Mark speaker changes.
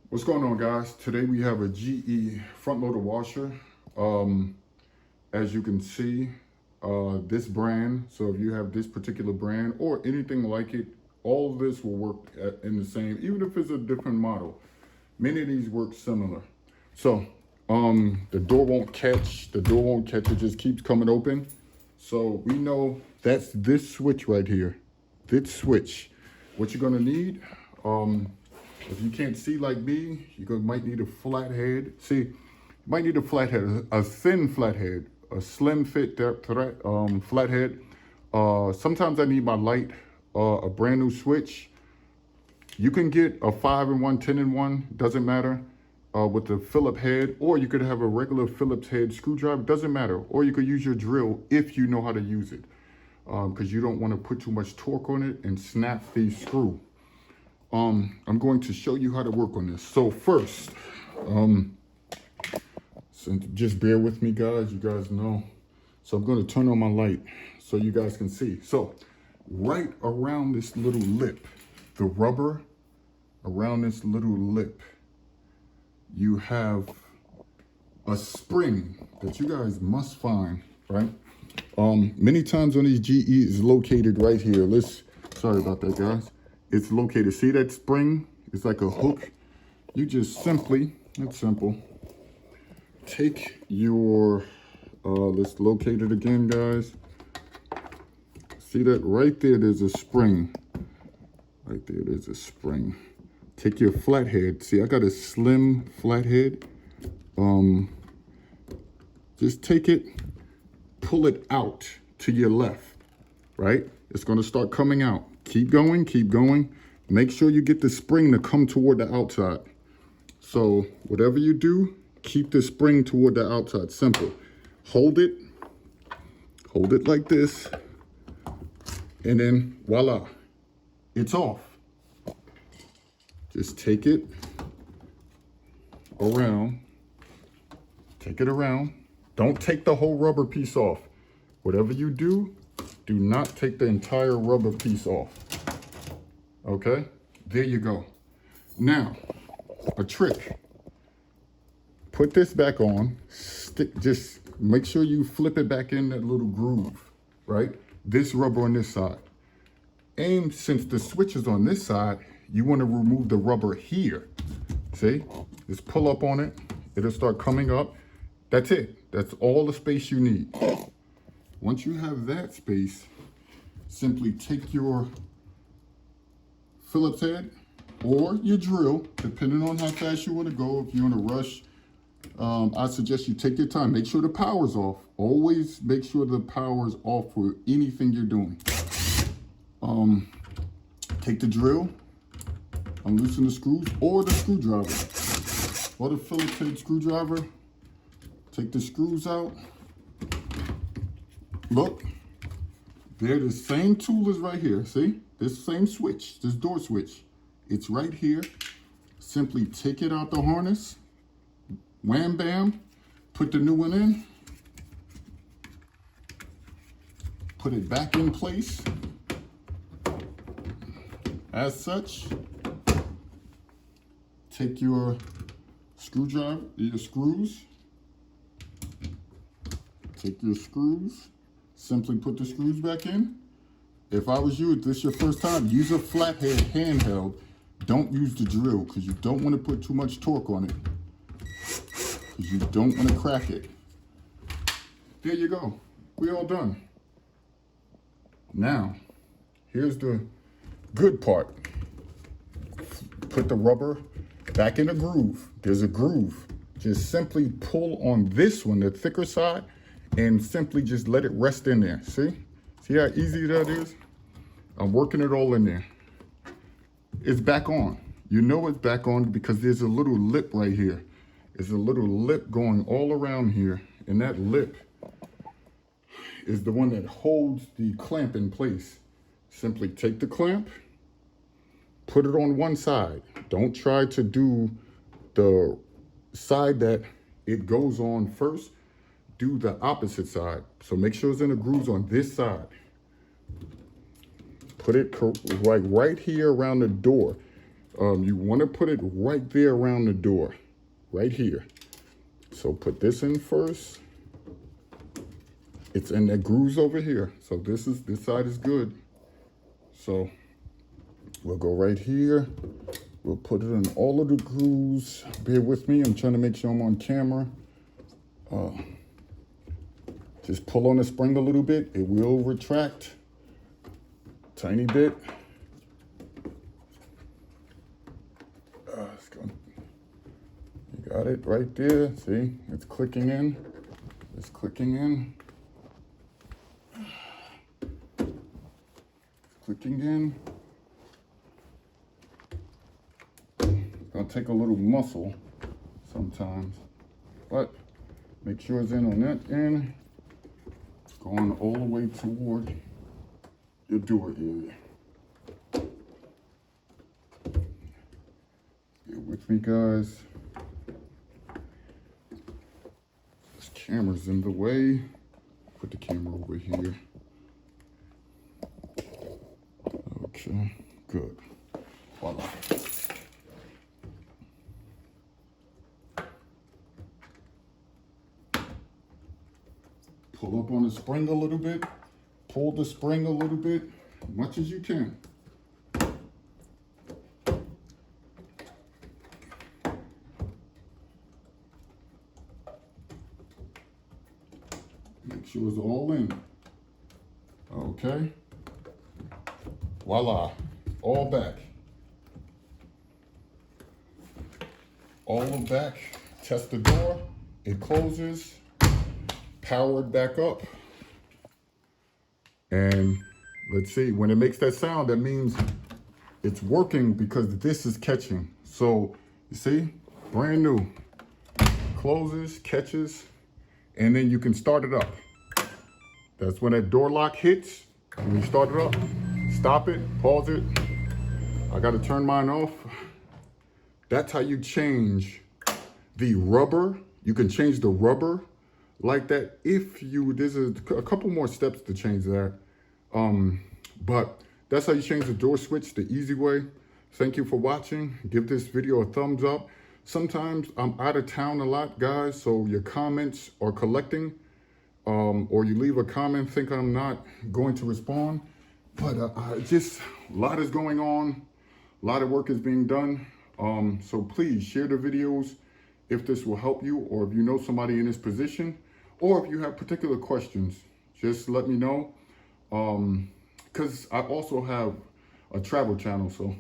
Speaker 1: What's going on, guys? Today we have a GE front loader washer. As you can see, this brand, so if you have this particular brand or anything like it, all of this will work in the same, even if it's a different model. Many of these work similar. So the door won't catch, it just keeps coming open. So we know that's this switch right here, this switch. What you're gonna need, if you can't see like me, might need a flat head. See, you might need a flat head, a thin flat head, a slim fit flat head. Sometimes I need my light, a brand new switch. You can get a 5-in-1, 10-in-1, doesn't matter, with the Phillips head, or you could have a regular Phillips head screwdriver, doesn't matter. Or you could use your drill if you know how to use it, because you don't want to put too much torque on it and snap the screw. I'm going to show you how to work on this. So first, just bear with me, guys. You guys know. So I'm going to turn on my light so you guys can see. So right around this little lip, the rubber around this little lip, you have a spring that you guys must find, right? Many times on these GE is located right here. Sorry about that, guys. It's located, see that spring? It's like a hook. You just simply, it's simple. Take your, let's locate it again, guys. See that right there, there's a spring. Right there, there's a spring. Take your flathead. See, I got a slim flathead. Just take it, pull it out to your left, right? It's gonna start coming out. Keep going, keep going. Make sure you get the spring to come toward the outside. So whatever you do, keep the spring toward the outside. Simple. Hold it like this, and then voila, it's off. Just take it around, Don't take the whole rubber piece off. Whatever you do not take the entire rubber piece off. Okay, there you go. Now, a trick. Put this back on, just make sure you flip it back in that little groove, right? This rubber on this side. And since the switch is on this side, you want to remove the rubber here. See, just pull up on it. It'll start coming up. That's it. That's all the space you need. Once you have that space, simply take your Phillips head or your drill, depending on how fast you want to go. If you're in a rush, I suggest you take your time. Make sure the power's off. Always make sure the power's off for anything you're doing. Take the drill, unloosen the screws, or the screwdriver, or the Phillips head screwdriver. Take the screws out. Look, there, the same tool is right here. See, this same switch, this door switch, it's right here. Simply take it out the harness, wham bam, put the new one in, put it back in place as such. Take your screwdriver, your screws, take your screws, simply put the screws back in. If I was you, if this is your first time, use a flathead handheld. Don't use the drill, because you don't want to put too much torque on it, because you don't want to crack it. There you go. We're all done. Now, here's the good part. Put the rubber back in the groove. There's a groove. Just simply pull on this one, the thicker side, and simply just let it rest in there. See how easy that is? I'm working it all in there. It's back on. You know it's back on because there's a little lip right here. There's a little lip going all around here, and that lip is the one that holds the clamp in place. Simply take the clamp, put it on one side. Don't try to do the side that it goes on first. Do the opposite side. So make sure it's in the grooves on this side. Put it like right here around the door. You want to put it right there around the door, right here. So put this in first. It's in the grooves over here. So this side is good. So we'll go right here. We'll put it in all of the grooves. Bear with me, I'm trying to make sure I'm on camera. Just pull on the spring a little bit. It will retract, tiny bit. You got it right there. See, it's clicking in. It's clicking in. It's clicking in. It's gonna take a little muscle sometimes, but make sure it's in on that end. Going all the way toward your door area. Bear with me, guys. This camera's in the way. Put the camera over here. Okay, good. Voila. Pull up on the spring a little bit. Pull the spring a little bit, as much as you can. Make sure it's all in. Okay. Voila. All back. All back. Test the door. It closes. Powered back up. And let's see, when it makes that sound, that means it's working because this is catching. So you see, brand new. Closes, catches, and then you can start it up. That's when that door lock hits. When you start it up, stop it, pause it. I gotta turn mine off. That's how you change the rubber. You can change the rubber like that if you, there's a couple more steps to change that. But that's how you change the door switch the easy way. Thank you for watching. Give this video a thumbs up. Sometimes I'm out of town a lot, guys, so your comments are collecting, or you leave a comment thinking I'm not going to respond. But just a lot is going on. A lot of work is being done. So please share the videos if this will help you, or if you know somebody in this position, or if you have particular questions, just let me know. Because I also have a travel channel, so